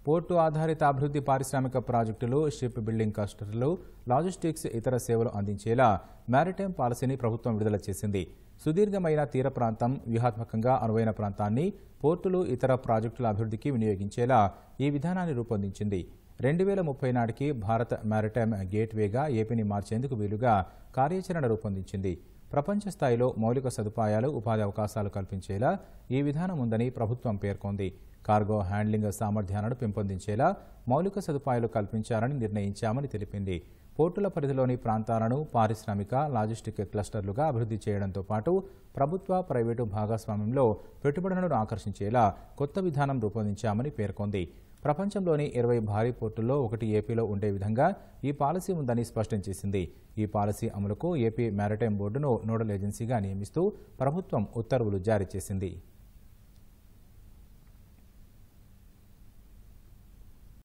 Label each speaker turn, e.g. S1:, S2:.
S1: Port ఆధారిత అభివృద్ధి పారిశ్రామిక ప్రాజెక్టులు, షిప్ బిల్డింగ్ క్లస్టర్లు, లాజిస్టిక్స్ ఇతర సేవలు అందించేలా మారిటైమ్ పాలసీని ప్రభుత్వం విడుదల చేసింది. సుదీర్ఘమైన తీర ప్రాంతం, వ్యూహాత్మకంగా అనువైన ప్రాంతాన్ని పోర్టులు, ఇతర ప్రాజెక్టుల అభివృద్ధికి వినియోగించేలా ఈ విధానాన్ని రూపొందించింది. 2030 నాటికి భారత్ మారిటైమ్ గేట్వేగా ఏపీని మార్చేందుకు వీలుగా కార్యాచరణ రూపొందించింది. ప్రపంచ స్థాయిలో మౌలిక సదుపాయాలు, ఉపాధి అవకాశాలు కల్పించేలా ఈ విధానం ఉందని ప్రభుత్వం పేర్కొంది. కార్గో హ్యాండ్లింగ్ సామర్థ్యాలను పెంపొందించేలా మౌలిక సదుపాయాలు కల్పించాలని నిర్ణయించామని తెలిపింది. పోర్టుల పరిధిలోని ప్రాంతాలను పారిశ్రామిక, లాజిస్టిక్ క్లస్టర్లుగా అభివృద్ధి చేయడంతో పాటు ప్రభుత్వ, ప్రైవేటు భాగస్వామ్యంలో పెట్టుబడులను ఆకర్షించేలా కొత్త విధానం రూపొందించామని పేర్కొంది. ప్రపంచంలోని 20 భారీ పోర్టుల్లో ఒకటి ఏపీలో ఉండే విధంగా ఈ పాలసీ ఉందని స్పష్టం చేసింది. ఈ పాలసీ అమలుకు ఏపీ మారిటైమ్ బోర్డును నోడల్ ఏజెన్సీగా నియమిస్తూ ప్రభుత్వం ఉత్తర్వులు జారీ చేసింది.